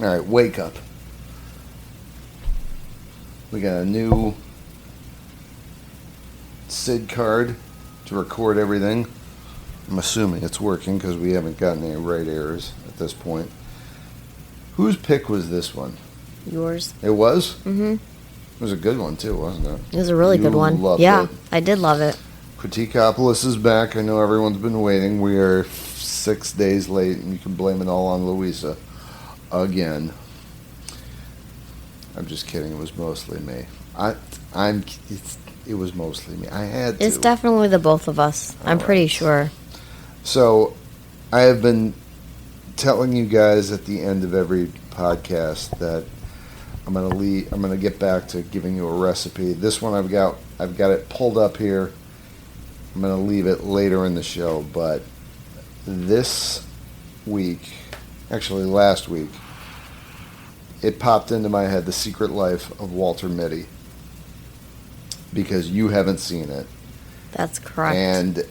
All right, wake up. We got a new SID card to record everything. I'm assuming it's working because we haven't gotten any right errors at this point. Whose pick was this one? Yours. It was? Mm-hmm. It was a good one, too, wasn't it? It was a really good one. Loved Yeah, it. I did love it. Critique-Opolis is back. I know everyone's been waiting. We are 6 days late, and you can blame it all on Louisa. Again. I'm just kidding. It was mostly me. It was mostly me. I had to. It's definitely the both of us. I'm pretty sure. So, I have been telling you guys at the end of every podcast that I'm gonna get back to giving you a recipe. This one I've got it pulled up here. I'm gonna leave it later in the show, but this week, actually last week, it popped into my head, The Secret Life of Walter Mitty, because you haven't seen it. That's correct. And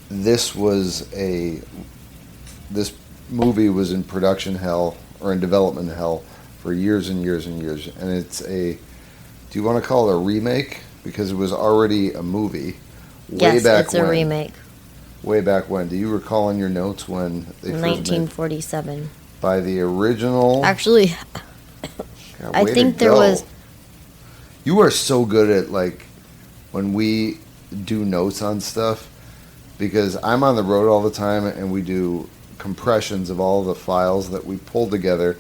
this movie was in production hell, or in development hell, for years and years and years. And it's do you want to call it a remake? Because it was already a movie. Yes, it's a remake. Way back when. Do you recall in your notes when they first 1947. By the original... Actually, God, I think there was... You are so good at, like, when we do notes on stuff, because I'm on the road all the time, and we do compressions of all the files that we pull together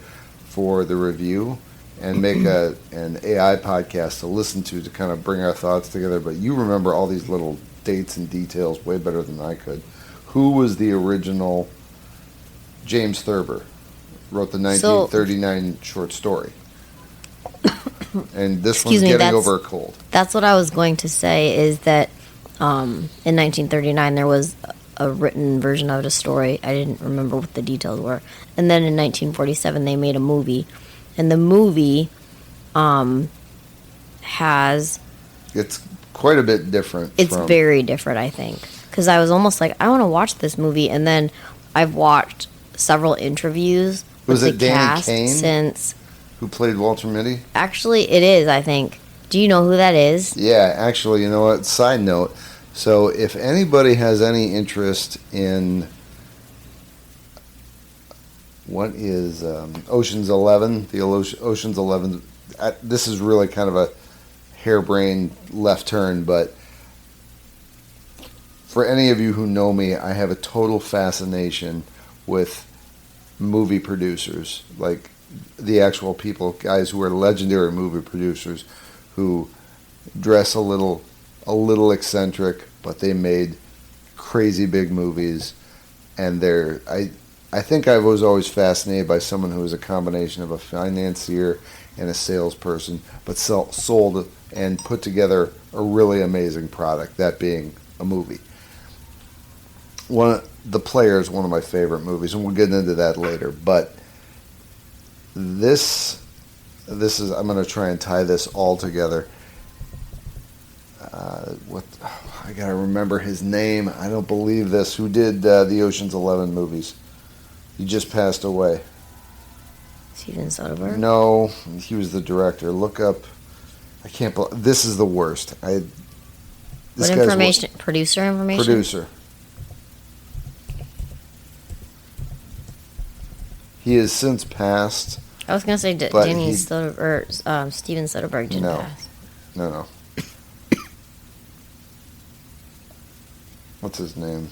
for the review, and make an AI podcast to listen to kind of bring our thoughts together. But you remember all these little dates and details way better than I could. Who was the original? James Thurber wrote the 1939 short story. And this one's getting over a cold. That's what I was going to say, is that in 1939 there was a written version of the story. I didn't remember what the details were. And then in 1947 they made a movie. And the movie has... It's quite a bit different. It's very different, I think. Because I was almost like, I want to watch this movie. And then I've watched several interviews with the cast since... Who played Walter Mitty? Actually, it is, I think. Do you know who that is? Yeah, actually, you know what? Side note. So if anybody has any interest in... What is Ocean's 11? The Ocean's 11. This is really kind of a harebrained left turn, but for any of you who know me, I have a total fascination with movie producers, like the actual people, guys who are legendary movie producers, who dress a little eccentric, but they made crazy big movies, and I think I was always fascinated by someone who was a combination of a financier and a salesperson, but sold and put together a really amazing product, that being a movie. The Player is one of my favorite movies, and we'll get into that later. But this is, I'm going to try and tie this all together. I got to remember his name. I don't believe this. Who did the Ocean's 11 movies? He just passed away. Steven Soderbergh? No, he was the director. Look up. I can't believe this is the worst. What information? Producer information? Producer. He has since passed. I was going to say Steven Soderbergh didn't pass. No. What's his name?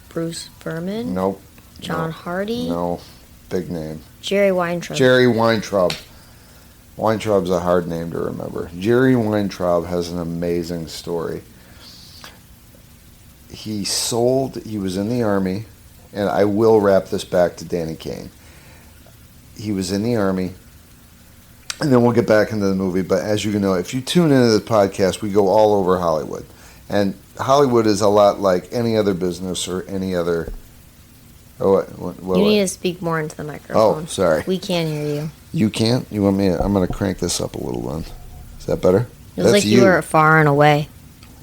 Bruce Berman? Nope. John Hardy? No. Big name. Jerry Weintraub. Jerry Weintraub. Weintraub's a hard name to remember. Jerry Weintraub has an amazing story. He was in the Army, and I will wrap this back to Danny Kaye. He was in the Army, and then we'll get back into the movie, but as you know, if you tune into the podcast, we go all over Hollywood. And Hollywood is a lot like any other business or any other... You need to speak more into the microphone. Oh, sorry. We can't hear you. You can't? You want me to... I'm going to crank this up a little then. Is that better? It was like you were far and away.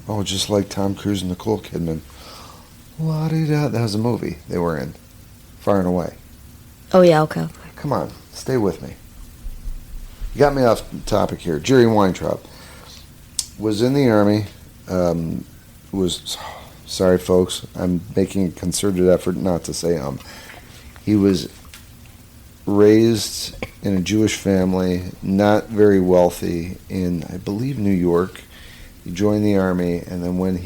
Oh, just like Tom Cruise and Nicole Kidman. La-di-da. That was a movie they were in. Far and Away. Oh, yeah, okay. Come on, stay with me. You got me off topic here. Jerry Weintraub was in the Army. Sorry, folks, I'm making a concerted effort not to say He was raised in a Jewish family, not very wealthy, in, I believe, New York. He joined the Army, and then when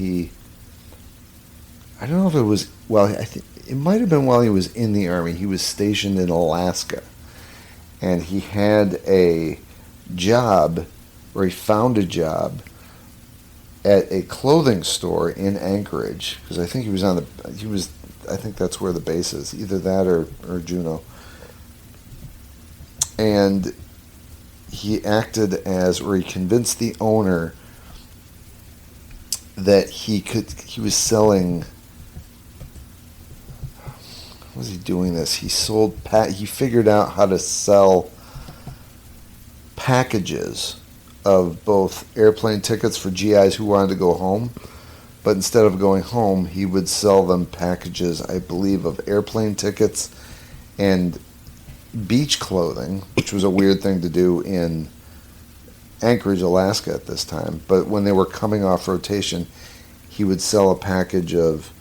I don't know if it was, I think it might have been while he was in the Army, he was stationed in Alaska. And he had a job, or he found a job, at a clothing store in Anchorage, because I think I think that's where the base is, either that or Juneau. And he he convinced the owner that he was selling, how was he doing this? He figured out how to sell packages of both airplane tickets for GIs who wanted to go home, but instead of going home, he would sell them packages, I believe, of airplane tickets and beach clothing, which was a weird thing to do in Anchorage, Alaska at this time. But when they were coming off rotation, he would sell a package of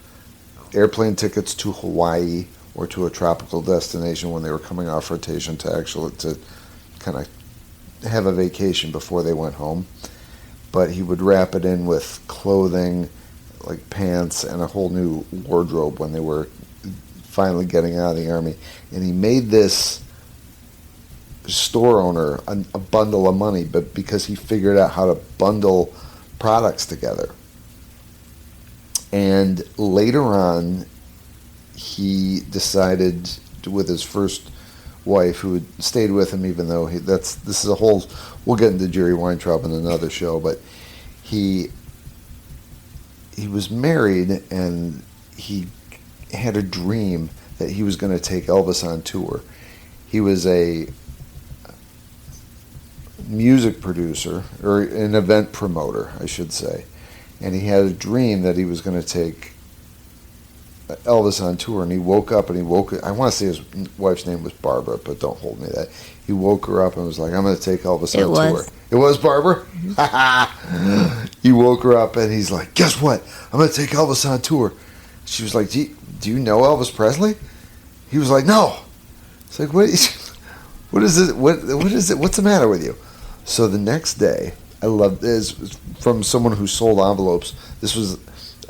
airplane tickets to Hawaii or to a tropical destination when they were coming off rotation to kind of have a vacation before they went home. But he would wrap it in with clothing, like pants, and a whole new wardrobe when they were finally getting out of the Army. And he made this store owner a bundle of money, but because he figured out how to bundle products together. And later on, he decided with his first wife, who had stayed with him, even though we'll get into Jerry Weintraub in another show, but he was married, and he had a dream that he was going to take Elvis on tour. He was a music producer, or an event promoter, I should say, and he had a dream that he was going to take Elvis on tour, and he woke up, I want to say his wife's name was Barbara, but don't hold me to that. He woke her up and was like, I'm going to take Elvis on tour. It was Barbara? Mm-hmm. He woke her up and he's like, guess what? I'm going to take Elvis on tour. She was like, do you know Elvis Presley? He was like, no. It's like, what is it? What is it? What's the matter with you? So the next day, I love this from someone who sold envelopes.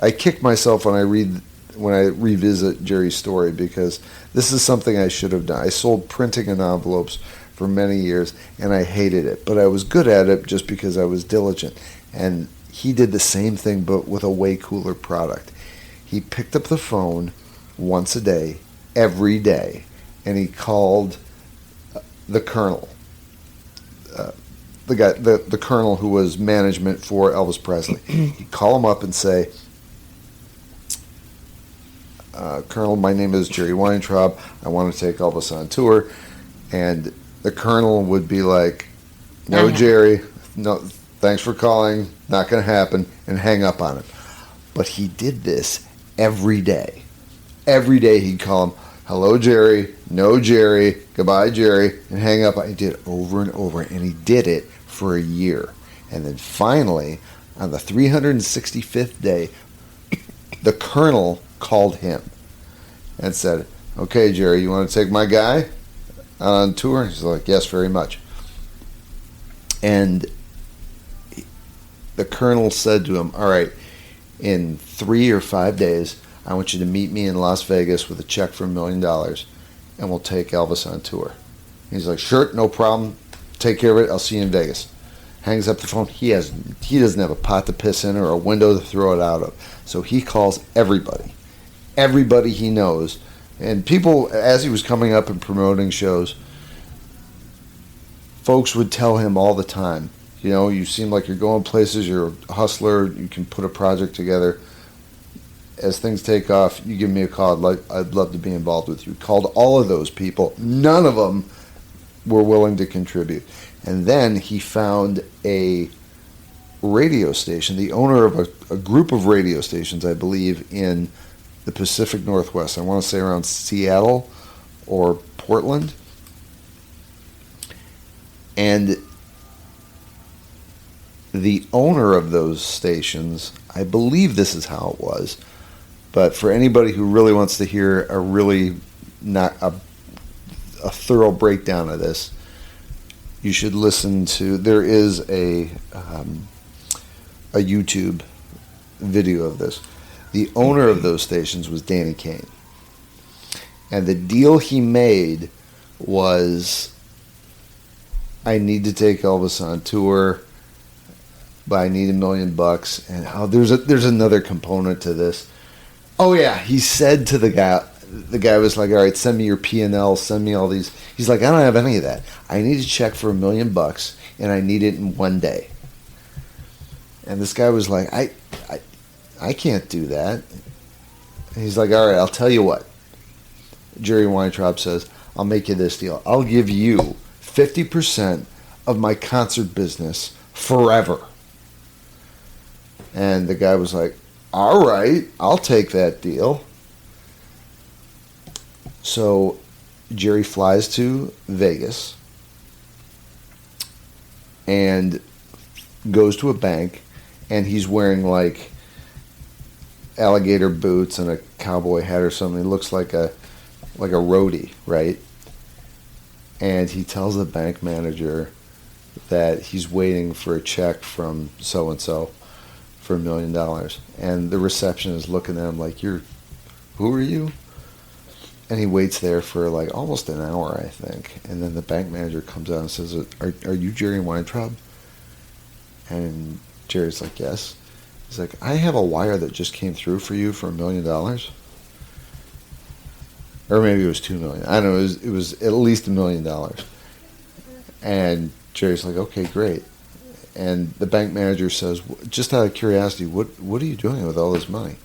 I kick myself when I revisit Jerry's story, because this is something I should have done. I sold printing and envelopes for many years, and I hated it, but I was good at it just because I was diligent. And he did the same thing, but with a way cooler product. He picked up the phone once a day, every day, and he called the colonel, the colonel who was management for Elvis Presley. He'd call him up and say, Colonel, my name is Jerry Weintraub. I want to take Elvis on tour. And the colonel would be like, no, Jerry, no, thanks for calling, not going to happen, and hang up on him. But he did this every day. Every day he'd call him, hello, Jerry, no, Jerry, goodbye, Jerry, and hang up. He did it over and over, and he did it for a year. And then finally, on the 365th day, the colonel called him and said, okay, Jerry, you want to take my guy on tour? He's like, yes, very much. And the colonel said to him, all right, in 3 or 5 days, I want you to meet me in Las Vegas with a check for $1 million, and we'll take Elvis on tour. He's like, sure, no problem. Take care of it. I'll see you in Vegas. Hangs up the phone. He doesn't have a pot to piss in or a window to throw it out of. So he calls everybody he knows. And people, as he was coming up and promoting shows, folks would tell him all the time, you know, you seem like you're going places, you're a hustler, you can put a project together. As things take off, you give me a call. I'd love to be involved with you. Called all of those people. None of them were willing to contribute. And then he found a radio station, the owner of a group of radio stations, I believe, in the Pacific Northwest. I want to say around Seattle or Portland. And the owner of those stations, I believe this is how it was, but for anybody who really wants to hear a really not a thorough breakdown of this, you should listen to. There is a YouTube video of this. The owner of those stations was Danny Kaye, and the deal he made was, I need to take Elvis on tour, but I need $1 million. And there's another component to this. Oh yeah, he said to the guy was like, all right, send me your P&L, send me all these. He's like, I don't have any of that. I need a check for $1 million, and I need it in one day. And this guy was like, I can't do that. And he's like, all right, I'll tell you what. Jerry Weintraub says, I'll make you this deal. I'll give you 50% of my concert business forever. And the guy was like, all right, I'll take that deal. So Jerry flies to Vegas and goes to a bank, and he's wearing like alligator boots and a cowboy hat or something. He looks like a roadie, right? And he tells the bank manager that he's waiting for a check from so-and-so for $1 million. And the receptionist is looking at him like, who are you? And he waits there for like almost an hour, I think. And then the bank manager comes out and says, are you Jerry Weintraub? And Jerry's like, yes. He's like, I have a wire that just came through for you for $1 million. Or maybe it was $2 million. I don't know. It was at least $1 million. And Jerry's like, okay, great. And the bank manager says, just out of curiosity, what are you doing with all this money?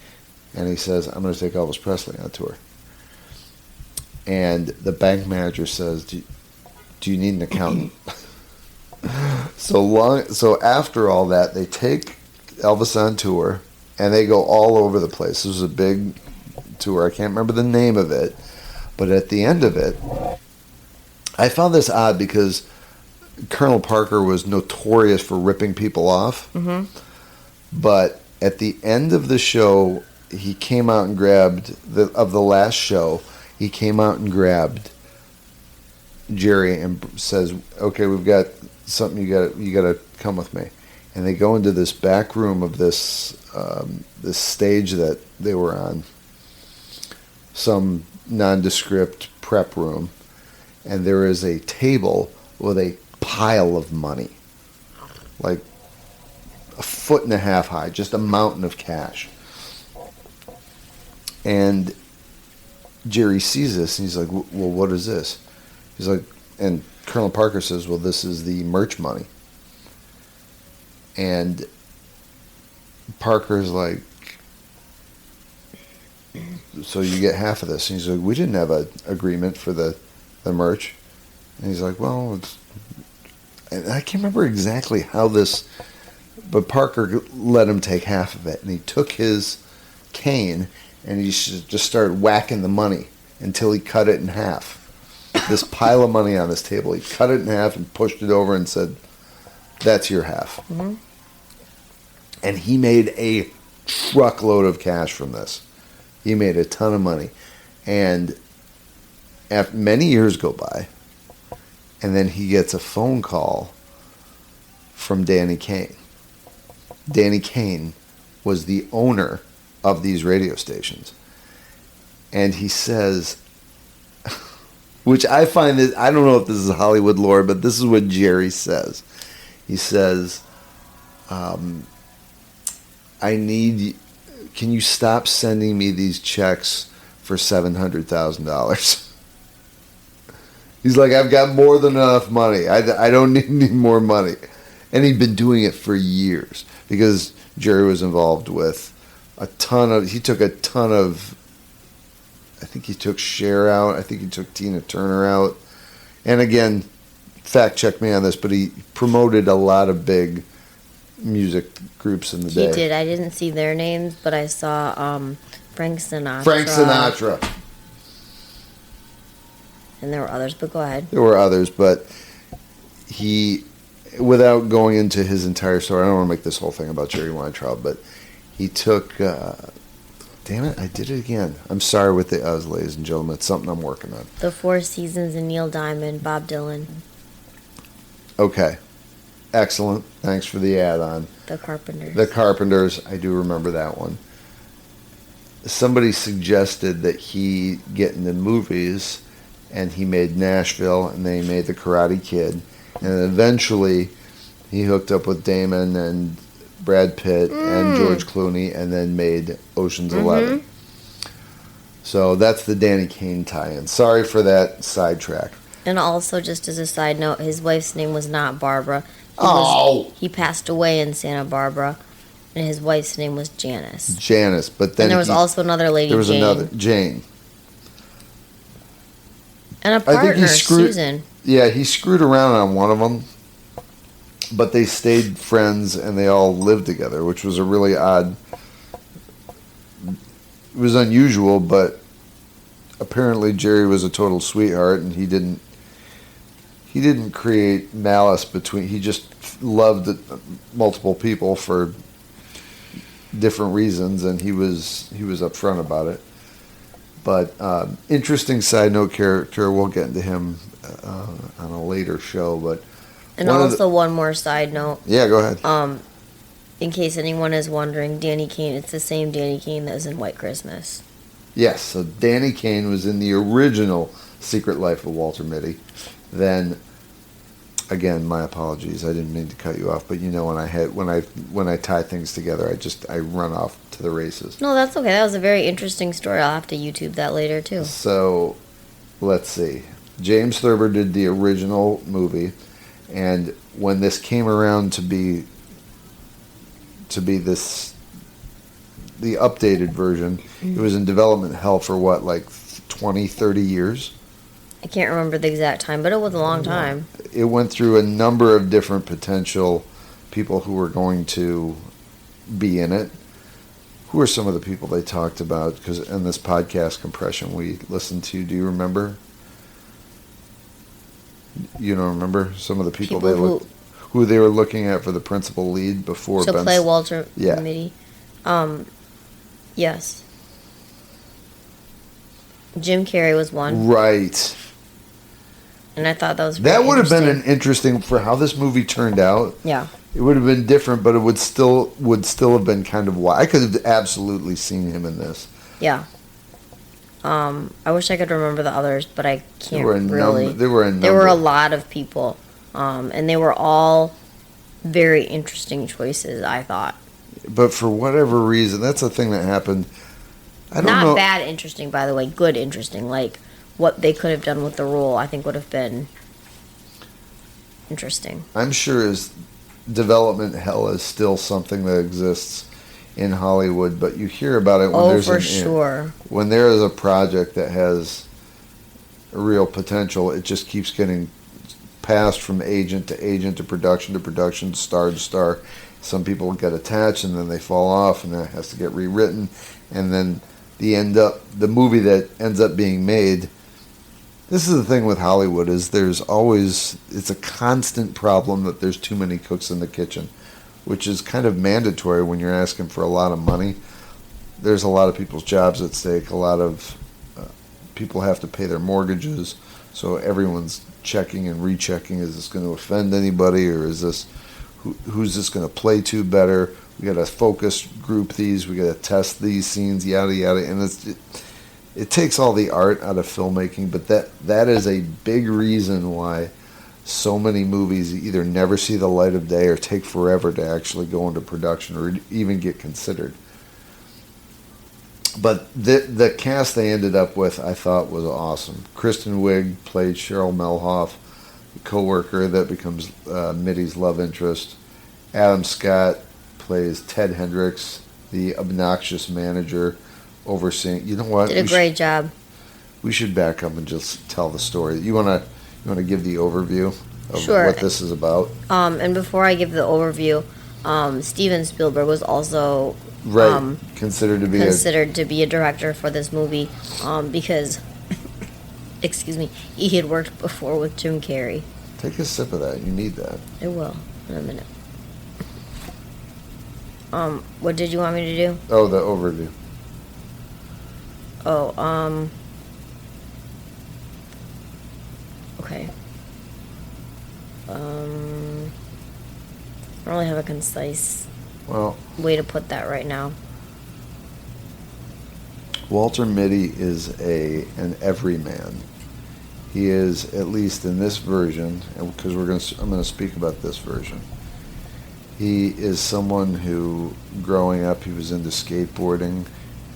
And he says, I'm going to take Elvis Presley on tour. And the bank manager says, do you need an accountant? So after all that, they take Elvis on tour, and they go all over the place. This was a big tour. I can't remember the name of it. But at the end of it, I found this odd because Colonel Parker was notorious for ripping people off. Mm-hmm. But at the end of the show, he came out and grabbed, of the last show, he came out and grabbed Jerry and says, okay, we've got something, you got to come with me. And they go into this back room of this stage that they were on, some nondescript prep room, and there is a table with a pile of money, like 1.5 feet high, just a mountain of cash. And Jerry sees this, and he's like, well, what is this? He's like, and Colonel Parker says, well, this is the merch money. And Parker's like, so you get half of this. And he's like, we didn't have an agreement for the merch. And he's like, well, and I can't remember exactly how this, but Parker let him take half of it. And he took his cane and he just started whacking the money until he cut it in half. This pile of money on this table, he cut it in half and pushed it over and said, that's your half. Mm-hmm. And he made a truckload of cash from this. He made a ton of money. And after many years go by, and then he gets a phone call from Danny Kaye. Danny Kaye was the owner of these radio stations. And he says, which I find that, I don't know if this is Hollywood lore, but this is what Jerry says. He says, can you stop sending me these checks for $700,000? He's like, I've got more than enough money. I don't need more money. And he'd been doing it for years because Jerry was involved with he took a ton of, I think he took Cher out. I think he took Tina Turner out. And again, fact check me on this, but he promoted a lot of big music groups in the day. He did. I didn't see their names, but I saw Frank Sinatra. Frank Sinatra. And there were others, but go ahead. There were others, but he, without going into his entire story, I don't want to make this whole thing about Jerry Weintraub, but he took, damn it, I did it again. I'm sorry with the us, ladies and gentlemen. It's something I'm working on. The Four Seasons and Neil Diamond, Bob Dylan. Okay. Excellent. Thanks for the add-on. The Carpenters. The Carpenters, I do remember that one. Somebody suggested that he get into movies, and he made Nashville, and then he made The Karate Kid, and eventually he hooked up with Damon and Brad Pitt and George Clooney, and then made Ocean's 11. So that's the Danny Kaye tie-in. Sorry for that sidetrack. And also, just as a side note, his wife's name was not Barbara. He passed away in Santa Barbara, and his wife's name was Janice. Janice, but then and there was also another lady, there was Jane. another Jane. And a partner, Susan. Yeah, he screwed around on one of them, but they stayed friends and they all lived together, which was a really odd. It was unusual, but apparently Jerry was a total sweetheart, and he didn't create malice between. He just loved multiple people for different reasons, and he was upfront about it. But interesting side note character. We'll get into him on a later show. But and also one more side note. Yeah, go ahead. In case anyone is wondering, Danny Kaye. It's the same Danny Kaye that was in White Christmas. Yes, so Danny Kaye was in the original Secret Life of Walter Mitty. Then, again, my apologies. I didn't mean to cut you off, but you know when I tie things together, I run off to the races. No, that's okay. That was a very interesting story. I'll have to YouTube that later too. So, let's see. James Thurber did the original movie, and when this came around to be this, the updated version, it was in development hell for what, like 20, 30 years? I can't remember the exact time, but it was a long time. It went through a number of different potential people who were going to be in it. Who are some of the people they talked about? Because in this podcast compression we listened to, do you remember? You don't remember some of the people who they were looking at for the principal lead before to play Walter Mitty? Yes. Jim Carrey was one. Right. And I thought that was that would have been an interesting for how this movie turned out. Yeah. It would have been different, but it would still have been kind of wild. I could have absolutely seen him in this. Yeah. I wish I could remember the others, but I can't There were a lot of people, and they were all very interesting choices, I thought. But for whatever reason, that's a thing that happened. I don't know. Not bad interesting, by the way. Good interesting. Like, what they could have done with the role, I think would have been interesting. I'm sure development hell is still something that exists in Hollywood, but you hear about it when when there is a project that has a real potential, it just keeps getting passed from agent to agent to production, star to star. Some people get attached and then they fall off, and that has to get rewritten, and then the movie that ends up being made. This is the thing with Hollywood, is it's a constant problem that there's too many cooks in the kitchen, which is kind of mandatory when you're asking for a lot of money. There's a lot of people's jobs at stake. A lot of people have to pay their mortgages, so everyone's checking and rechecking. Is this going to offend anybody, or is this who's this going to play to better? We got to focus group these. We got to test these scenes, yada yada, and it takes all the art out of filmmaking. But that is a big reason why so many movies either never see the light of day or take forever to actually go into production or even get considered. But the cast they ended up with, I thought, was awesome. Kristen Wiig played Cheryl Melhoff, the co-worker that becomes Mitty's love interest. Adam Scott plays Ted Hendricks, the obnoxious manager overseeing. You know what? Did a great job. We should back up and just tell the story. You want to give the overview of Sure. what this is about? And before I give the overview, Steven Spielberg was also considered to be a director for this movie, because Excuse me. He had worked before with Jim Carrey. Take a sip of that. You need that. I will in a minute. What did you want me to do? Oh, the overview. Oh, okay. I don't really have a concise way to put that right now. Walter Mitty is an everyman. He is, at least in this version, because I'm going to speak about this version. He is someone who, growing up, he was into skateboarding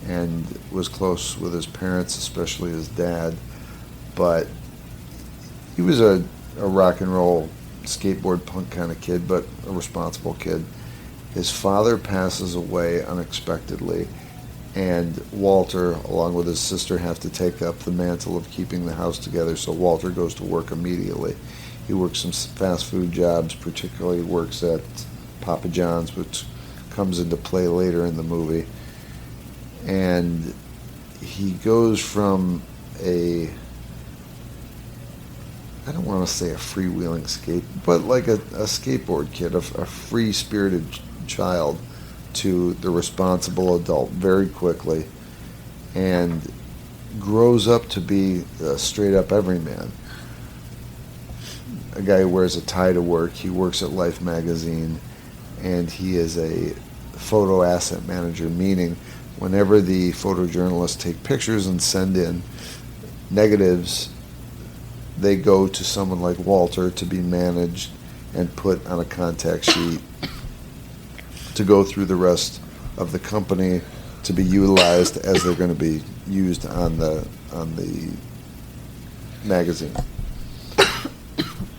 and was close with his parents, especially his dad. But he was a rock and roll skateboard punk kind of kid, but a responsible kid. His father passes away unexpectedly, and Walter, along with his sister, have to take up the mantle of keeping the house together, so Walter goes to work immediately. He works some fast food jobs, particularly works at Papa John's, which comes into play later in the movie. And he goes from I don't want to say a freewheeling but like a skateboard kid, a free-spirited child, to the responsible adult very quickly, and grows up to be a straight-up everyman. A guy who wears a tie to work. He works at Life magazine, and he is a photo asset manager, meaning whenever the photojournalists take pictures and send in negatives, they go to someone like Walter to be managed and put on a contact sheet to go through the rest of the company to be utilized as they're going to be used on the magazine.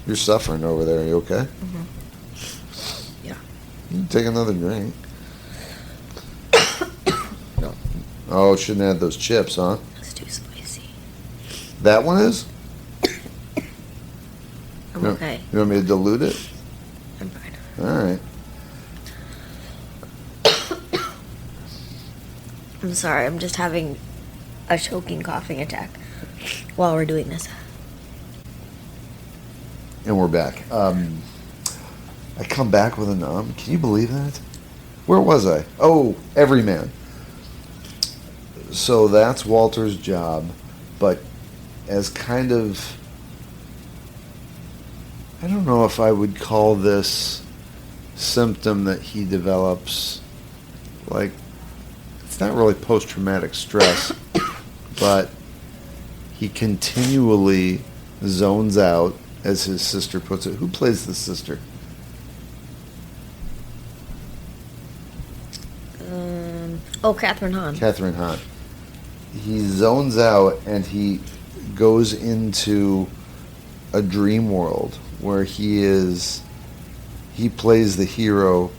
You're suffering over there. Are you okay? Mm-hmm. Yeah. You can take another drink. No. Oh, shouldn't add those chips, huh? It's too spicy. That one is? I'm okay. You want me to dilute it? I'm fine. All right. I'm sorry. I'm just having a choking, coughing attack while we're doing this. And we're back. I come back with a nom. Can you believe that? Where was I? Oh, everyman. So that's Walter's job, but as kind of, I don't know if I would call this symptom that he develops, like, it's not really post-traumatic stress, but he continually zones out, as his sister puts it. Who plays the sister? Catherine Hahn. Catherine Hahn. He zones out and he goes into a dream world where he plays the hero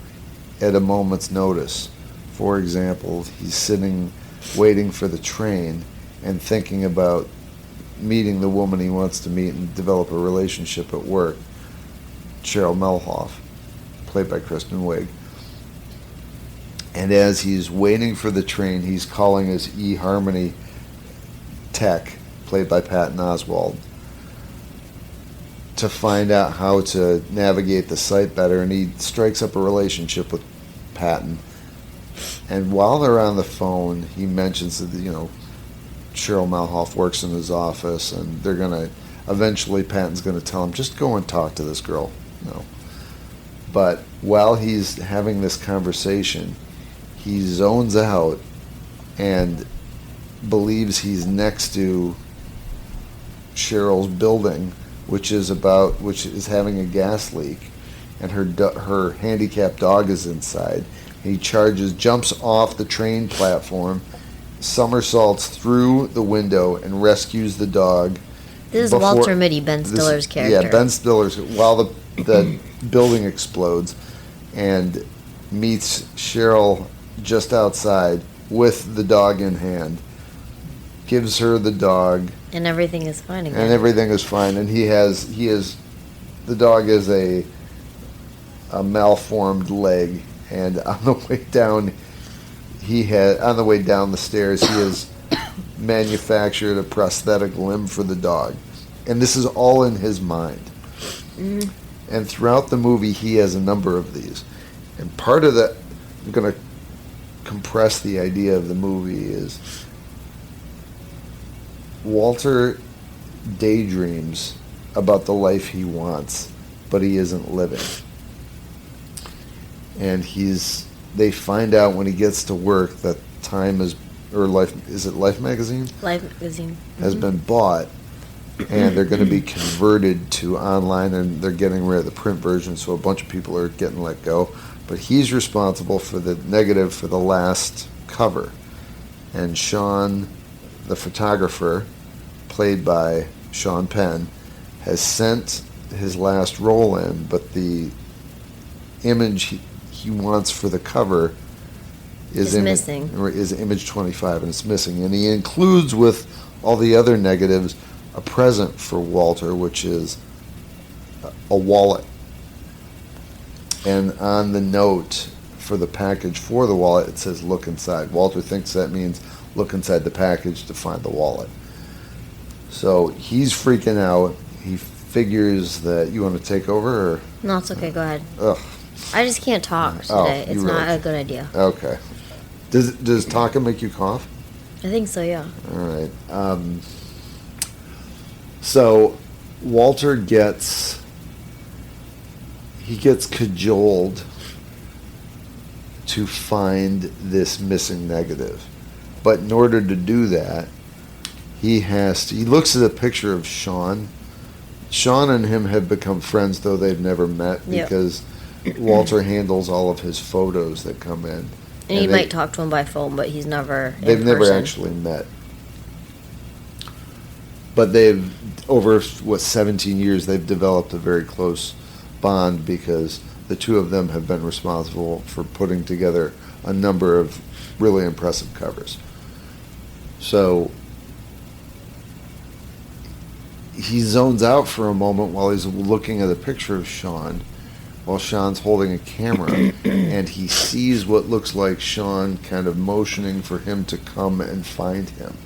at a moment's notice. For example, he's sitting waiting for the train and thinking about meeting the woman he wants to meet and develop a relationship at work, Cheryl Melhoff, played by Kristen Wiig. And as he's waiting for the train, he's calling his eHarmony tech, played by Patton Oswalt, to find out how to navigate the site better, and he strikes up a relationship with Patton. And while they're on the phone, he mentions that, Cheryl Melhoff works in his office, and they're going to, eventually Patton's going to tell him, just go and talk to this girl. No. But while he's having this conversation, he zones out and believes he's next to Cheryl's building, which is having a gas leak, and her handicapped dog is inside. He jumps off the train platform, somersaults through the window, and rescues the dog. This is Walter Mitty, Ben Stiller's character. Yeah, Ben Stiller's, while the building explodes, and meets Cheryl just outside with the dog in hand, gives her the dog, and everything is fine again. And everything is fine, and the dog is a malformed leg, and on the way down the stairs, he has manufactured a prosthetic limb for the dog. And this is all in his mind. Mm. And throughout the movie, he has a number of these. And part of that, I'm going to compress the idea of the movie, is Walter daydreams about the life he wants, but he isn't living. And they find out when he gets to work that Time is, or Life, is it Life magazine? Life magazine. Has been bought, and they're going to be converted to online, and they're getting rid of the print version, so a bunch of people are getting let go. But he's responsible for the negative for the last cover. And Sean, the photographer, played by Sean Penn, has sent his last roll in, but the image he wants for the cover is missing. Is image 25, and it's missing. And he includes with all the other negatives a present for Walter, which is a wallet. And on the note for the package for the wallet, it says "look inside." Walter thinks that means look inside the package to find the wallet. So he's freaking out. He figures that, you want to take over? Or? No, it's okay. Go ahead. Ugh. I just can't talk today. Oh, it's not a good idea. Okay. Does talking make you cough? I think so, yeah. All right. So Walter gets cajoled to find this missing negative. But in order to do that, he looks at a picture of Sean. Sean and him have become friends, though they've never met, because Walter handles all of his photos that come in. And he might talk to him by phone, but he's never They've never actually met. But they've, over 17 years, they've developed a very close bond, because the two of them have been responsible for putting together a number of really impressive covers. So he zones out for a moment while he's looking at a picture of Sean, while Sean's holding a camera, and he sees what looks like Sean kind of motioning for him to come and find him.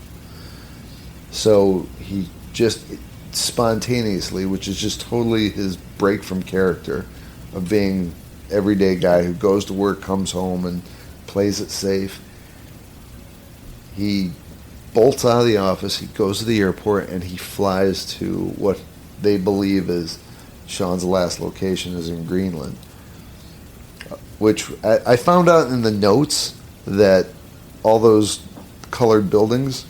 So he just spontaneously, which is just totally his break from character of being everyday guy who goes to work, comes home, and plays it safe, he bolts out of the office, he goes to the airport, and he flies to what they believe is Sean's last location is in Greenland. Which I found out in the notes that all those colored buildings,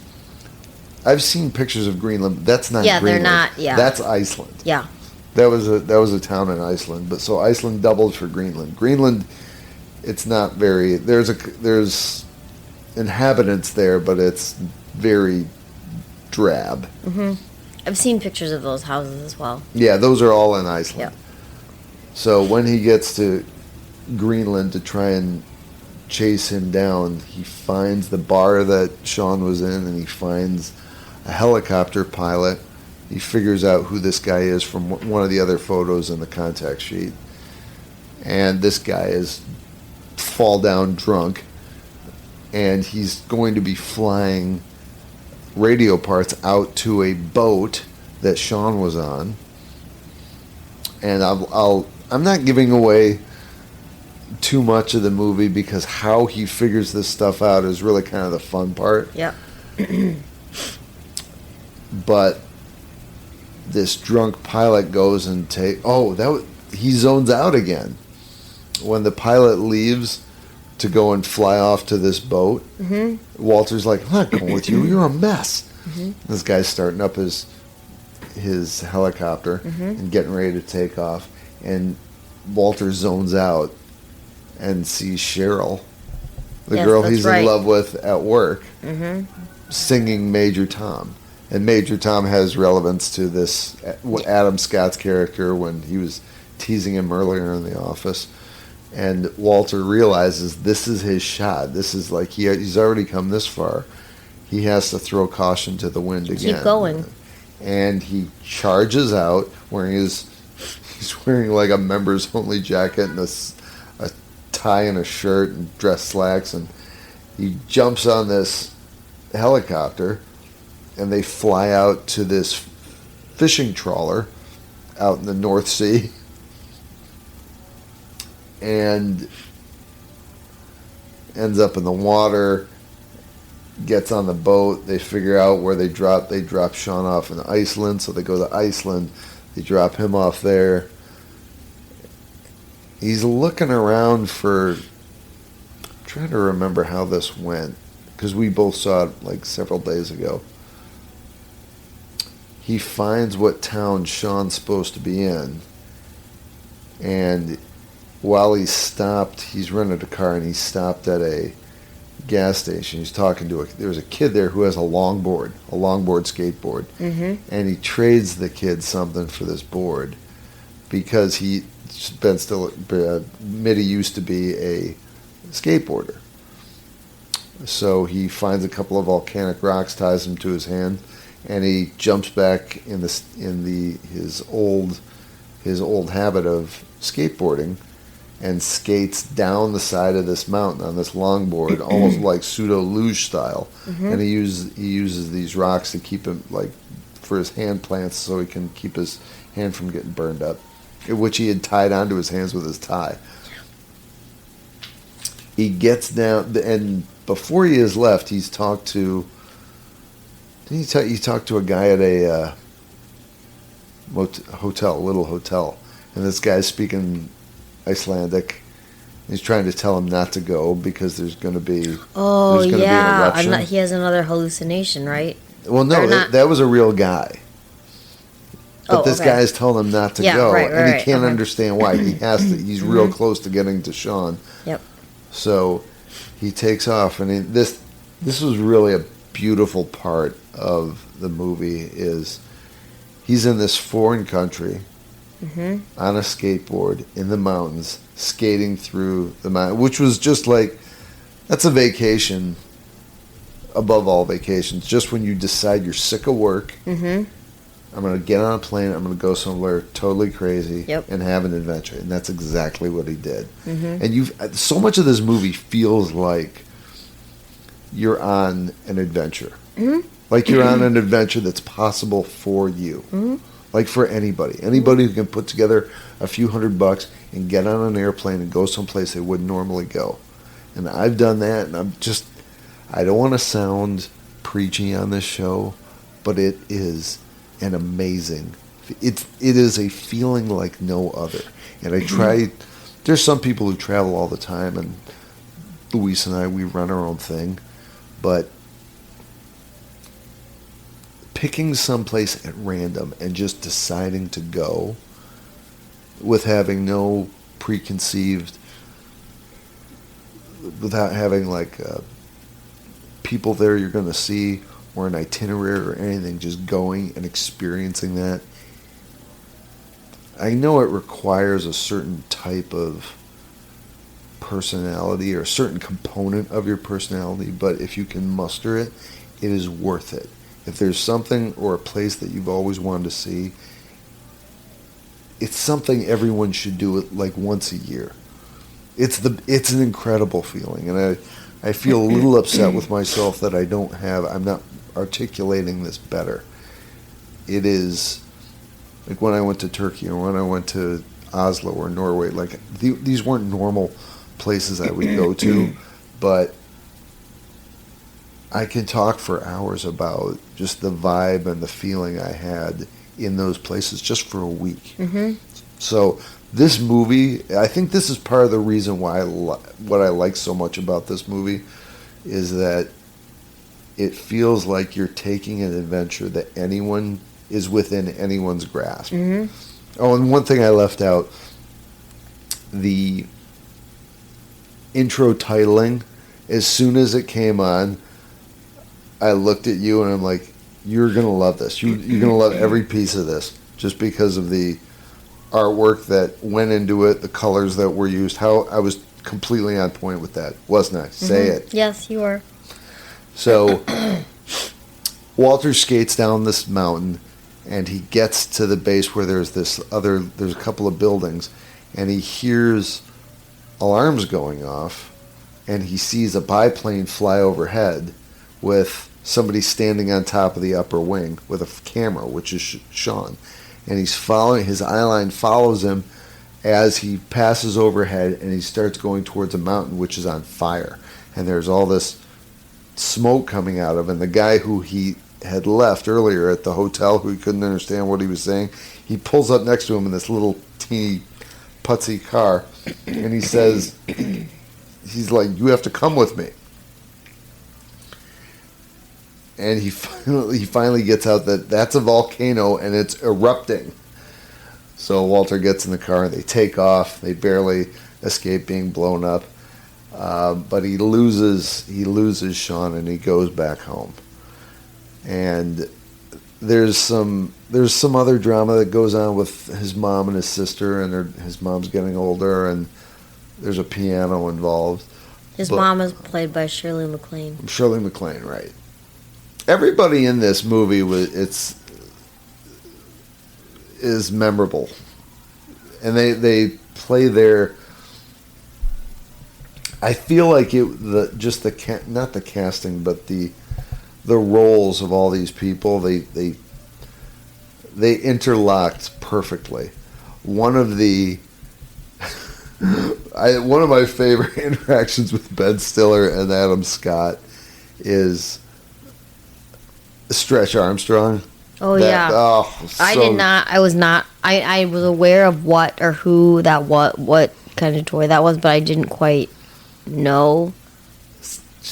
I've seen pictures of Greenland. That's not Greenland. They're not, That's Iceland. Yeah. That was a town in Iceland, but so Iceland doubled for Greenland. Greenland, it's not very, there's inhabitants there, but it's very drab. Mm-hmm. I've seen pictures of those houses as well. Yeah, those are all in Iceland. Yeah. So when he gets to Greenland to try and chase him down, he finds the bar that Sean was in, and he finds a helicopter pilot. He figures out who this guy is from one of the other photos in the contact sheet. And this guy is fall down drunk, and he's going to be flying radio parts out to a boat that Sean was on. And I'm not giving away too much of the movie, because how he figures this stuff out is really kind of the fun part. Yep. But this drunk pilot goes and he zones out again when the pilot leaves to go and fly off to this boat. Mm-hmm. Walter's like, "I'm not going with you. You're a mess." Mm-hmm. This guy's starting up his helicopter and getting ready to take off, and Walter zones out and sees Cheryl, the girl he's in love with at work, singing Major Tom. And Major Tom has relevance to this Adam Scott's character when he was teasing him earlier in the office. And Walter realizes this is his shot. This is like he's already come this far. He has to throw caution to the wind again. Keep going. And he charges out he's wearing like a members only jacket and a tie and a shirt and dress slacks, and he jumps on this helicopter, and they fly out to this fishing trawler out in the North Sea, and ends up in the water, gets on the boat. They figure out where they drop Sean off in Iceland, so they go to Iceland. They drop him off there. He's looking around for... I'm trying to remember how this went, because we both saw it like several days ago. He finds what town Sean's supposed to be in, and while he's stopped, he's rented a car and he's stopped at a gas station. He's talking to there's a kid there who has a longboard skateboard, and he trades the kid something for this board because Mitty used to be a skateboarder. So he finds a couple of volcanic rocks, ties them to his hand, and he jumps back in his old habit of skateboarding, and skates down the side of this mountain on this longboard, almost like pseudo luge style. And he uses these rocks to keep him, like, for his hand plants, so he can keep his hand from getting burned up, which he had tied onto his hands with his tie. He gets down, and before he has left, he's talked to. He talked to a guy at a little hotel, and this guy's speaking Icelandic. He's trying to tell him not to go because there's going to be be an eruption. He has another hallucination, right? Well, no, that was a real guy. But this guy is telling him not to go, and he can't understand why. He has to. He's real close to getting to Sean. Yep. So he takes off, and this was really a beautiful part of the movie. Is he's in this foreign country. On a skateboard in the mountains, skating through the mountain, which was just like, that's a vacation above all vacations. Just when you decide you're sick of work, I'm going to get on a plane, I'm going to go somewhere totally crazy and have an adventure. And that's exactly what he did. And so much of this movie feels like you're on an adventure. Like you're on an adventure that's possible for you. Like for anybody who can put together a few $100 and get on an airplane and go someplace they wouldn't normally go. And I've done that, and I don't want to sound preachy on this show, but it is an amazing, it is a feeling like no other. And there's some people who travel all the time, and Luis and I, we run our own thing, but picking someplace at random and just deciding to go with having no preconceived, without having like people there you're going to see or an itinerary or anything, just going and experiencing that. I know it requires a certain type of personality or a certain component of your personality, but if you can muster it, it is worth it. If there's something or a place that you've always wanted to see, it's something everyone should do it like once a year. It's an incredible feeling, and I feel a little upset with myself that I'm not articulating this better. It is like when I went to Turkey or when I went to Oslo or Norway, like these weren't normal places I would go to, but I can talk for hours about just the vibe and the feeling I had in those places just for a week. So this movie, I think this is part of the reason why what I like so much about this movie is that it feels like you're taking an adventure that anyone is within anyone's grasp. Oh, and one thing I left out, the intro titling, as soon as it came on, I looked at you and I'm like, you're going to love this. You're going to love every piece of this just because of the artwork that went into it, the colors that were used, how I was completely on point with that, wasn't I? Say it. Yes, you were. So Walter skates down this mountain and he gets to the base where there's a couple of buildings, and he hears alarms going off, and he sees a biplane fly overhead with somebody standing on top of the upper wing with a camera, which is Sean. And he's following, his eye line follows him as he passes overhead, and he starts going towards a mountain which is on fire. And there's all this smoke coming out of it. And the guy who he had left earlier at the hotel, who he couldn't understand what he was saying, he pulls up next to him in this little teeny putsy car, and he says, he's like, "You have to come with me." And he finally gets out that that's a volcano and it's erupting. So Walter gets in the car and they take off. They barely escape being blown up, but he loses Sean and he goes back home. And there's some other drama that goes on with his mom and his sister, and his mom's getting older, and there's a piano involved. His mom is played by Shirley MacLaine. Shirley MacLaine, right? Everybody in this movie is memorable, and they play their. I feel like not the casting, but the roles of all these people, they interlocked perfectly. One of my favorite interactions with Ben Stiller and Adam Scott is Stretch Armstrong. Oh, yeah. I was aware of what kind of toy that was, but I didn't quite know.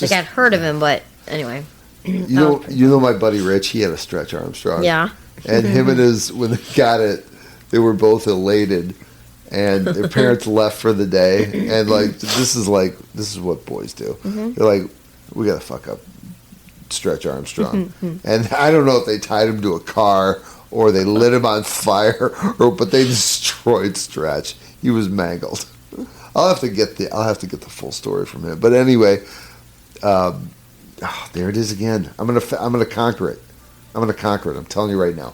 Like, I'd heard of him, but anyway. You know my buddy Rich, he had a Stretch Armstrong. Yeah. And him and when they got it, they were both elated, and their parents left for the day, and this is what boys do. Mm-hmm. They're like, "We gotta fuck up Stretch Armstrong." And I don't know if they tied him to a car or they lit him on fire, but they destroyed Stretch. He was mangled. I'll have to get the full story from him. But anyway, there it is again. I'm gonna conquer it. I'm telling you right now.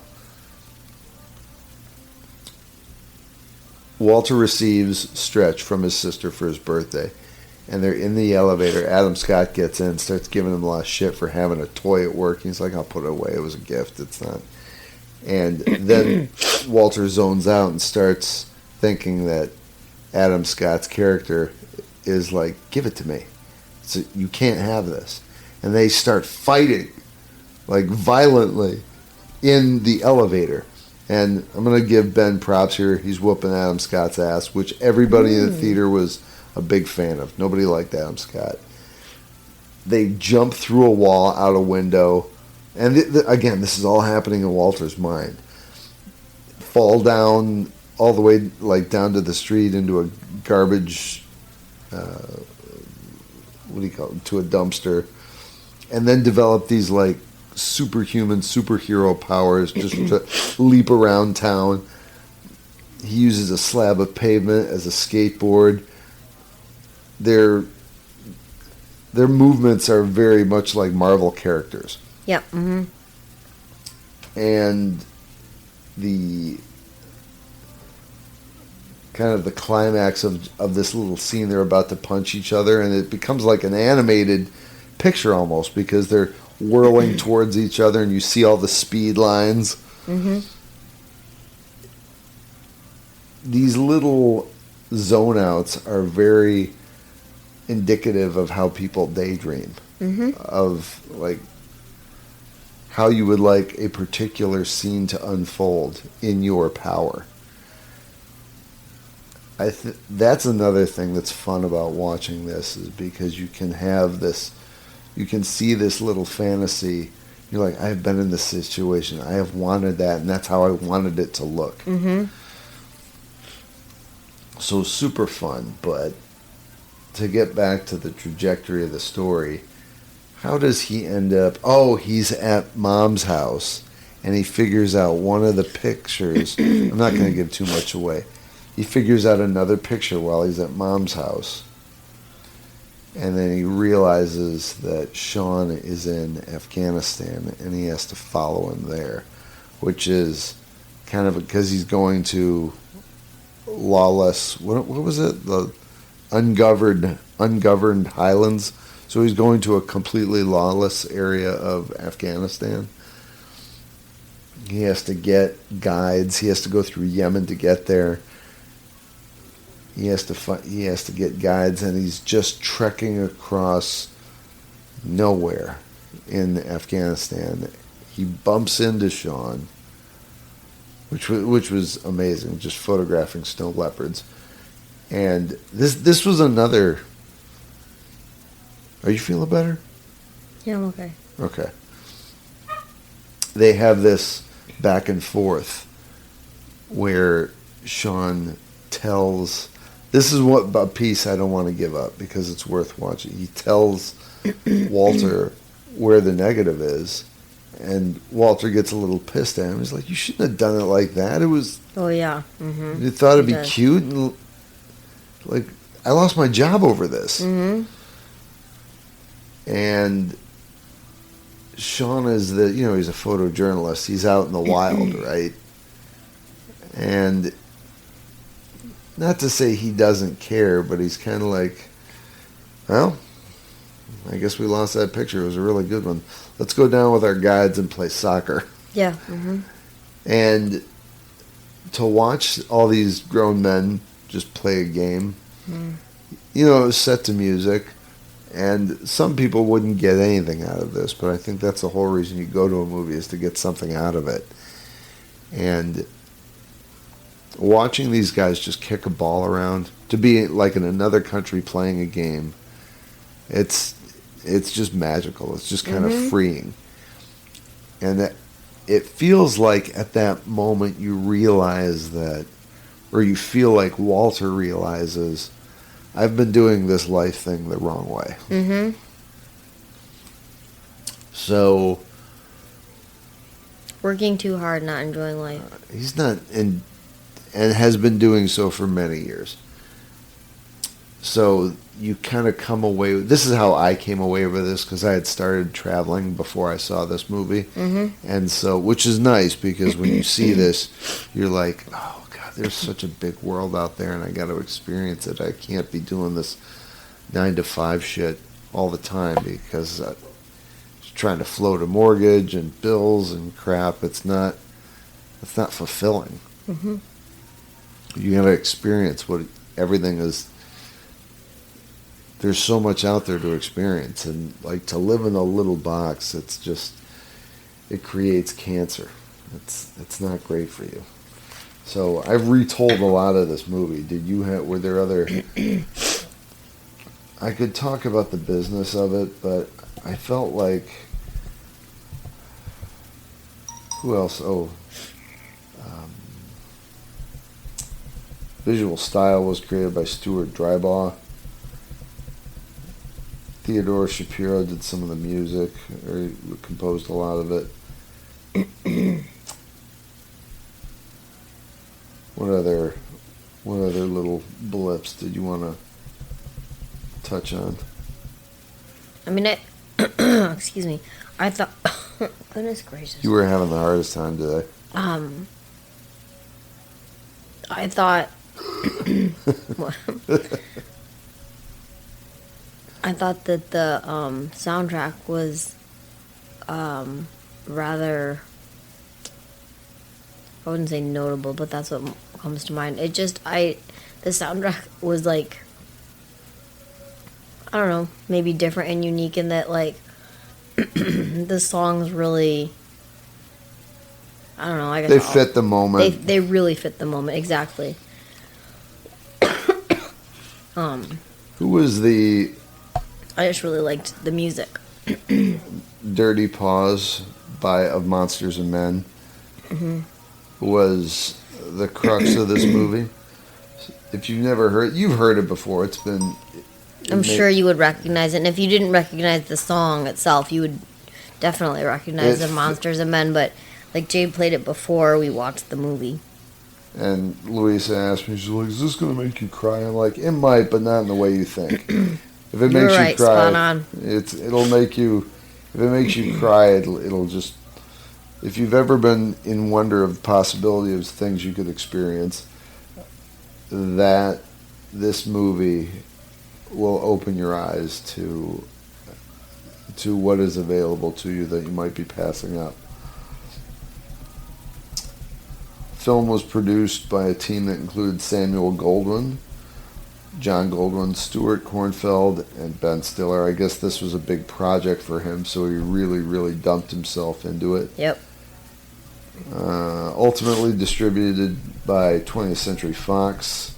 Walter receives Stretch from his sister for his birthday, and they're in the elevator. Adam Scott gets in, starts giving him a lot of shit for having a toy at work. He's like, "I'll put it away. It was a gift. It's not." And then Walter zones out and starts thinking that Adam Scott's character is like, "Give it to me. You can't have this." And they start fighting, like, violently in the elevator. And I'm going to give Ben props here. He's whooping Adam Scott's ass, which everybody in the theater was a big fan of. Nobody liked Adam Scott. They jump through a wall, out a window. And again, this is all happening in Walter's mind. Fall down all the way, like, down to the street into a garbage, to a dumpster. And then develop these, like, superhuman, superhero powers just to leap around town. He uses a slab of pavement as a skateboard. Their movements are very much like Marvel characters. Yep. Mm-hmm. And the kind of the climax of this little scene, they're about to punch each other, and it becomes like an animated picture almost, because they're whirling towards each other and you see all the speed lines. Mm-hmm. These little zone outs are very indicative of how people daydream, of like how you would like a particular scene to unfold in your power. That's another thing that's fun about watching this, is because you can have this. You can see this little fantasy. You're like, I've been in this situation. I have wanted that, and that's how I wanted it to look. Mm-hmm. So super fun. But to get back to the trajectory of the story, how does he end up? Oh, he's at Mom's house, and he figures out one of the pictures. I'm not going to give too much away. He figures out another picture while he's at Mom's house. And then he realizes that Sean is in Afghanistan, and he has to follow him there, which is kind of because he's going to lawless. What was it? The ungoverned highlands. So he's going to a completely lawless area of Afghanistan. He has to get guides. He has to go through Yemen to get there. He has to get guides, and he's just trekking across nowhere in Afghanistan. He bumps into Sean, which was amazing, just photographing snow leopards. And this was another. Are you feeling better? Yeah, I'm okay. Okay. They have this back and forth where Sean tells. This is what a piece I don't want to give up because it's worth watching. He tells Walter where the negative is, and Walter gets a little pissed at him. He's like, "You shouldn't have done it like that. It was." Oh yeah. Mm-hmm. You thought it'd be cute, and like I lost my job over this. Mm-hmm. And Sean is he's a photojournalist. He's out in the wild, right? And not to say he doesn't care, but he's kind of like, well, I guess we lost that picture. It was a really good one. Let's go down with our guides and play soccer. Yeah. Mm-hmm. And to watch all these grown men just play a game, it was set to music. And some people wouldn't get anything out of this, but I think that's the whole reason you go to a movie is to get something out of it. And watching these guys just kick a ball around, to be like in another country playing a game, it's just magical. It's just kind of freeing. And it feels like at that moment you realize that, or you feel like Walter realizes, I've been doing this life thing the wrong way. Mm-hmm. So working too hard, not enjoying life. He's not, and has been doing so for many years. So you kind of come away. This is how I came away with this because I had started traveling before I saw this movie, and so which is nice because when you see this, you're like, oh. There's such a big world out there, and I got to experience it. I can't be doing this 9-to-5 shit all the time because I'm trying to float a mortgage and bills and crap. It's not fulfilling. Mm-hmm. You got to experience what everything is. There's so much out there to experience, and like to live in a little box, it creates cancer. It's not great for you. So I've retold a lot of this movie. Were there other? I could talk about the business of it, but I felt like who else? Visual style was created by Stuart Drybaugh. Theodore Shapiro did some of the music, or composed a lot of it. What other little blips did you want to touch on? I mean, excuse me. I thought, goodness gracious. You were having the hardest time today. I thought, I thought that the soundtrack was rather, I wouldn't say notable, but that's what comes to mind. The soundtrack was like, I don't know, maybe different and unique in that, like, the songs really, I don't know, I guess they fit the moment. They really fit the moment, exactly. Who was the... I just really liked the music. Dirty Paws of Monsters and Men was the crux of this movie. If you've never heard, you've heard it before. I'm sure you would recognize it, and if you didn't recognize the song itself, you would definitely recognize the Monsters and Men. But like Jay played it before we watched the movie. And Louisa asked me, she's like, "Is this going to make you cry?" I'm like, "It might, but not in the way you think. If it makes you cry, spot on. It'll make you. If it makes you cry, it'll just. If you've ever been in wonder of the possibility of things you could experience, that this movie will open your eyes to to what is available to you that you might be passing up. Film was produced by a team that included Samuel Goldwyn, John Goldwyn, Stuart Cornfeld, and Ben Stiller. I guess this was a big project for him, so he really, really dumped himself into it. Yep. Ultimately distributed by 20th Century Fox.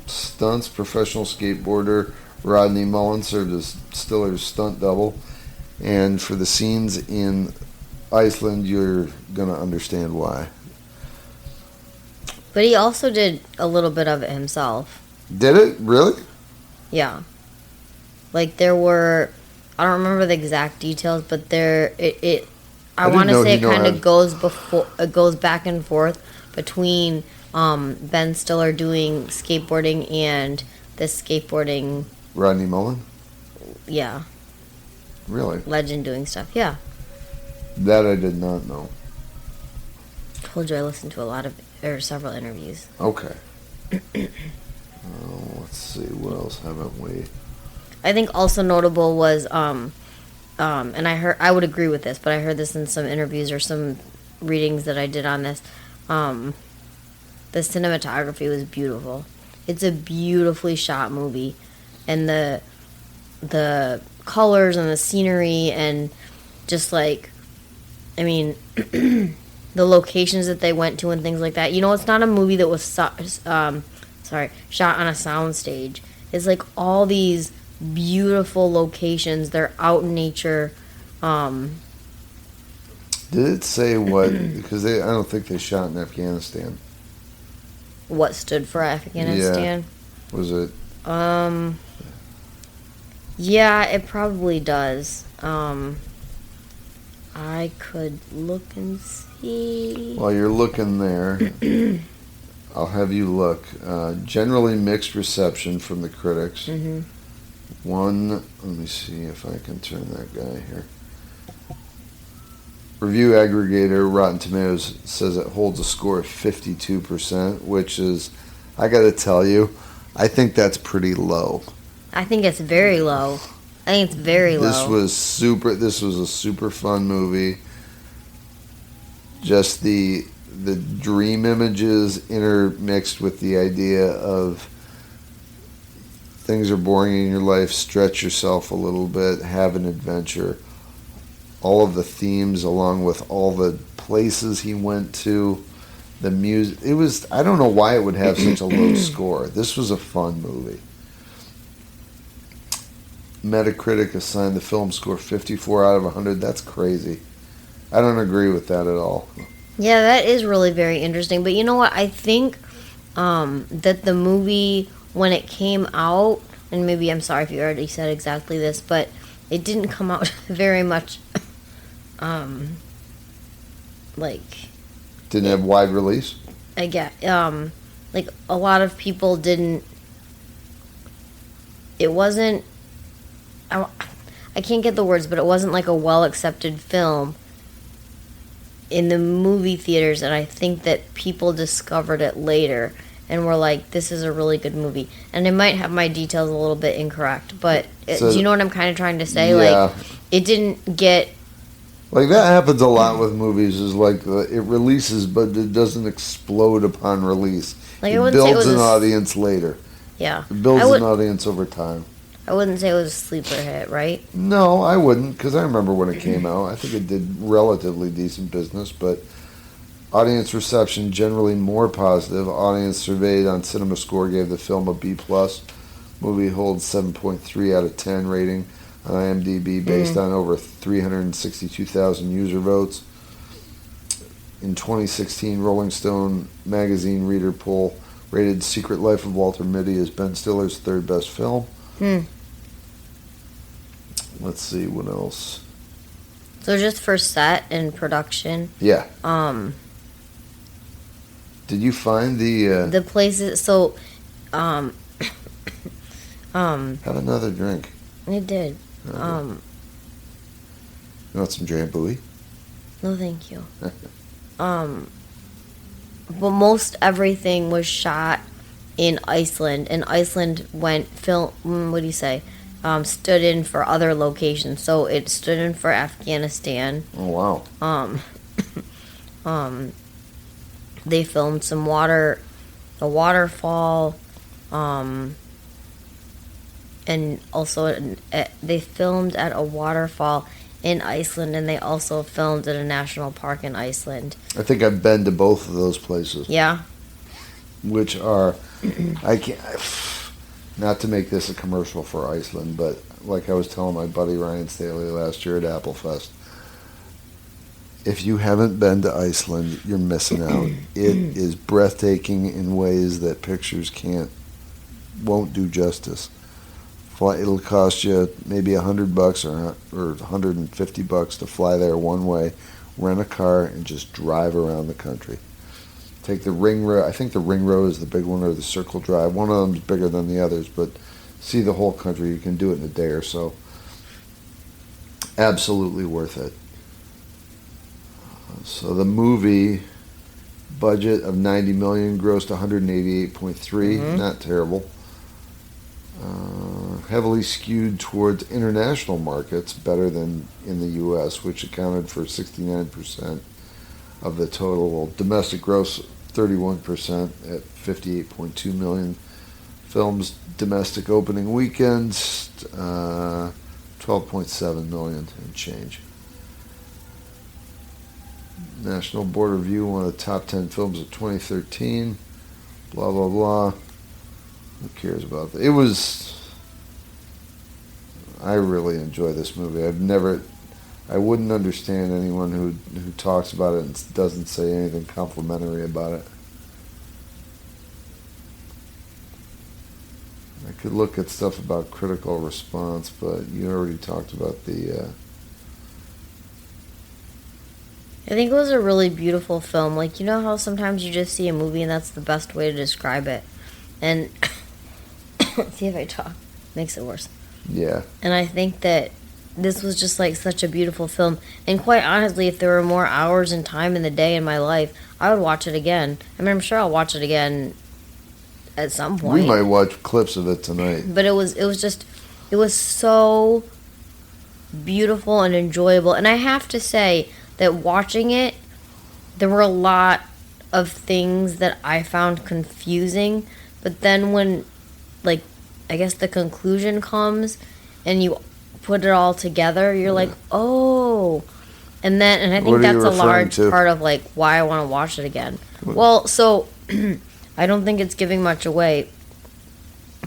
Stunts, professional skateboarder Rodney Mullen served as Stiller's stunt double. And for the scenes in Iceland, you're going to understand why. But he also did a little bit of it himself. Did it? Really? Yeah. Like there were, I don't remember the exact details, but I want to say it kind of goes back and forth between Ben Stiller doing skateboarding and this skateboarding. Rodney Mullen? Yeah. Really? Legend doing stuff. Yeah. That I did not know. Told you I listened to several interviews. Okay. Let's see, what else haven't we? I think also notable was and I would agree with this, but I heard this in some interviews or some readings that I did on this. The cinematography was beautiful. It's a beautifully shot movie, and the colors and the scenery and just like, I mean, the locations that they went to and things like that. You know, it's not a movie that was shot on a sound stage. It's like all these beautiful locations. They're out in nature. Did it say what? Because I don't think they shot in Afghanistan. What stood for Afghanistan? Yeah. Was it? Yeah, it probably does. I could look and see. While you're looking there, I'll have you look. Generally mixed reception from the critics. Mm-hmm. Let me see if I can turn that guy here. Review aggregator Rotten Tomatoes says it holds a score of 52%, which is, I got to tell you, I think that's pretty low. I think it's very low. I think it's very low. This was a super fun movie. Just the dream images intermixed with the idea of things are boring in your life, stretch yourself a little bit, have an adventure. All of the themes, along with all the places he went to, the music. I don't know why it would have such a low score. This was a fun movie. Metacritic assigned the film score 54 out of 100. That's crazy. I don't agree with that at all. Yeah, that is really very interesting. But you know what? I think that the movie, when it came out, and maybe I'm sorry if you already said exactly this, but it didn't come out very much, Didn't have wide release? I get, like, a lot of people didn't, it wasn't, I can't get the words, but it wasn't like a well-accepted film in the movie theaters, and I think that people discovered it later and were like, this is a really good movie. And I might have my details a little bit incorrect, but do you know what I'm kind of trying to say? Yeah. Like, it didn't get... Like, that happens a lot with movies, is like, it releases, but it doesn't explode upon release. Like, it builds an audience later. Yeah. It builds an audience over time. I wouldn't say it was a sleeper hit, right? No, I wouldn't, because I remember when it came out. I think it did relatively decent business, but audience reception generally more positive. Audience surveyed on CinemaScore gave the film a B+. Movie holds 7.3 out of 10 rating on IMDb based on over 362,000 user votes. In 2016, Rolling Stone magazine reader poll rated Secret Life of Walter Mitty as Ben Stiller's third best film. Let's see, what else? So just for set and production. Yeah. Did you find the places? So, have another drink. I did. You want some Drambuie? No, thank you. But most everything was shot in Iceland, and Iceland went film. What do you say? stood in for other locations. So it stood in for Afghanistan. Oh wow. They filmed a waterfall, and also they filmed at a waterfall in Iceland, and they also filmed at a national park in Iceland. I think I've been to both of those places. Yeah. Which are, I can't, not to make this a commercial for Iceland, but like I was telling my buddy Ryan Staley last year at Applefest, if you haven't been to Iceland, you're missing out. It is breathtaking in ways that pictures won't do justice. It'll cost you maybe $100 or $150 to fly there one way, rent a car, and just drive around the country. Take the ring road. I think the ring road is the big one, or the circle drive. One of them is bigger than the others, but see the whole country. You can do it in a day or so. Absolutely worth it. So the movie budget of $90 million, grossed $188.3. Mm-hmm. Not terrible. Heavily skewed towards international markets, better than in the U.S., which accounted for 69% of the total. Well, domestic gross 31% at $58.2 million. Film's domestic opening weekends, $12.7 million and change. National Board Review, one of the top 10 films of 2013. Blah, blah, blah. Who cares about that? I really enjoy this movie. I wouldn't understand anyone who talks about it and doesn't say anything complimentary about it. I could look at stuff about critical response, but you already talked about the... I think it was a really beautiful film. Like, you know how sometimes you just see a movie and that's the best way to describe it? And see if I talk. Makes it worse. Yeah. And I think that this was just like such a beautiful film. And quite honestly, if there were more hours and time in the day in my life, I would watch it again. I mean, I'm sure I'll watch it again at some point. We might watch clips of it tonight. But it was so beautiful and enjoyable. And I have to say that watching it, there were a lot of things that I found confusing. But then when, like, I guess the conclusion comes and you put it all together, you're like, oh. And I think that's a large part of, like, why I want to watch it again. Well, so I don't think it's giving much away,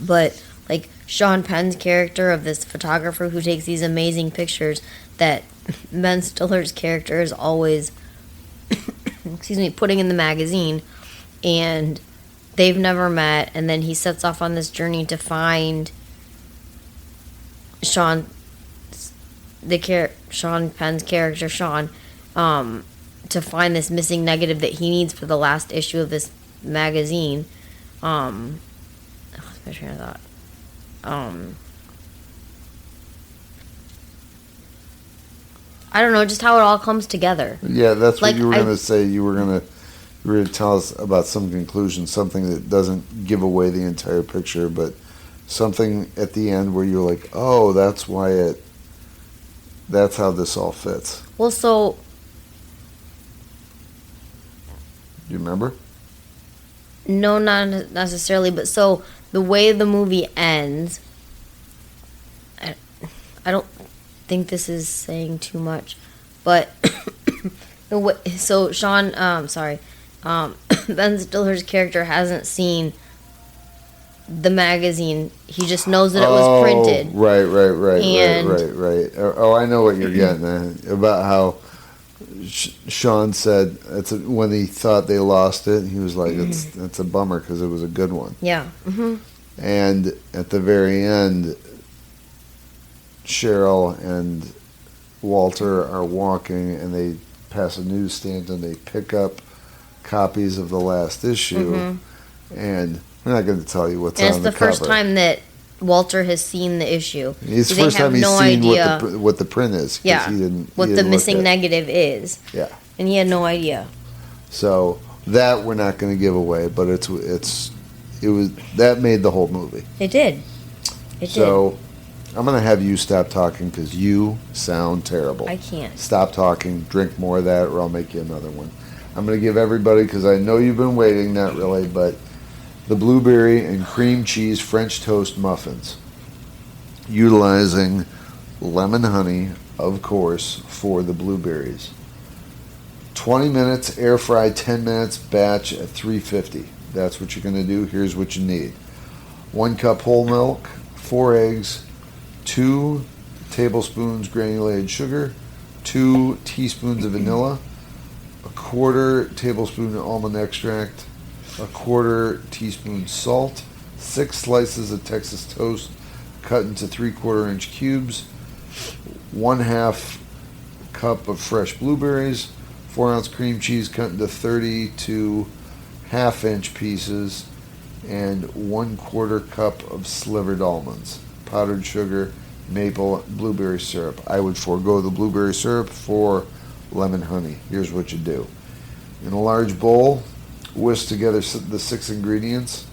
but, like, Sean Penn's character of this photographer who takes these amazing pictures that Ben Stiller's character is always putting in the magazine, and they've never met, and then he sets off on this journey to find Sean Penn's character, Sean, to find this missing negative that he needs for the last issue of this magazine. What's my train of thought? I don't know, just how it all comes together. Yeah, that's what you were going to say. You were going to tell us about some conclusion, something that doesn't give away the entire picture, but something at the end where you're like, oh, that's how this all fits. Well, so... Do you remember? No, not necessarily, but so the way the movie ends, I don't think this is saying too much, but so Sean, Ben Stiller's character hasn't seen the magazine. He just knows that it was printed. Right. Oh, I know what you're getting at. About how Sean said when he thought they lost it, he was like, "It's a bummer because it was a good one." Yeah. Mm-hmm. And at the very end, Cheryl and Walter are walking, and they pass a newsstand, and they pick up copies of the last issue, and we're not going to tell you what's on the cover. And it's the first time that Walter has seen the issue. It's the first time he's seen what the print is. Yeah, what the missing negative is. Yeah. And he had no idea. So that we're not going to give away, but it was that made the whole movie. It did. So I'm going to have you stop talking because you sound terrible. I can't. Stop talking, drink more of that, or I'll make you another one. I'm going to give everybody, because I know you've been waiting, not really, but the blueberry and cream cheese French toast muffins, utilizing lemon honey, of course, for the blueberries. 20 minutes, air fry, 10 minutes, batch at 350. That's what you're going to do. Here's what you need. 1 cup whole milk, 4 eggs, 2 tablespoons granulated sugar, 2 teaspoons of vanilla, a 1/4 tablespoon almond extract, a 1/4 teaspoon salt, 6 slices of Texas toast cut into 3/4 inch cubes, 1/2 cup of fresh blueberries, 4 ounce cream cheese cut into 30 to 1/2 inch pieces, and 1/4 cup of slivered almonds, powdered sugar, maple, blueberry syrup. I would forego the blueberry syrup for lemon honey. Here's what you do. In a large bowl, whisk together the 6 ingredients,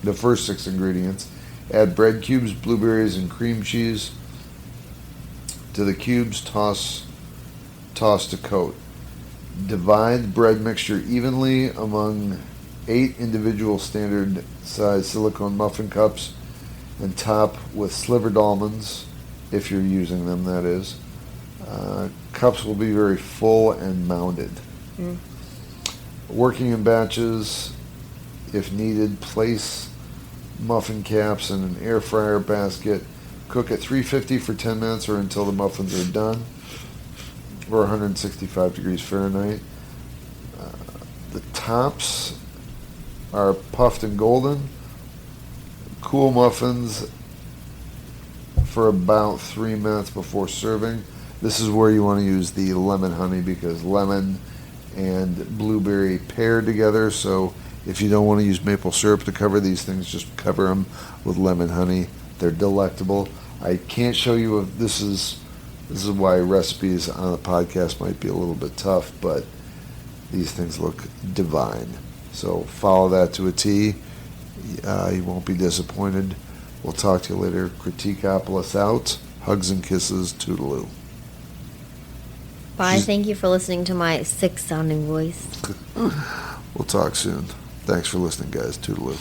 the first 6 ingredients. Add bread cubes, blueberries, and cream cheese to the cubes. Toss to coat. Divide the bread mixture evenly among 8 individual standard size silicone muffin cups and top with slivered almonds, if you're using them, that is. Cups will be very full and mounded. Working in batches, if needed, place muffin caps in an air fryer basket. Cook at 350 for 10 minutes or until the muffins are done, or 165 degrees Fahrenheit. The tops are puffed and golden. Cool muffins for about 3 minutes before serving. This is where you want to use the lemon honey because lemon and blueberry pair together. So if you don't want to use maple syrup to cover these things, just cover them with lemon honey. They're delectable. I can't show you if this is why recipes on the podcast might be a little bit tough, but these things look divine. So follow that to a T. You won't be disappointed. We'll talk to you later. Critique-Opolis out. Hugs and kisses. Toodaloo. Bye. Thank you for listening to my sick sounding voice. We'll talk soon. Thanks for listening, guys. Toodaloo.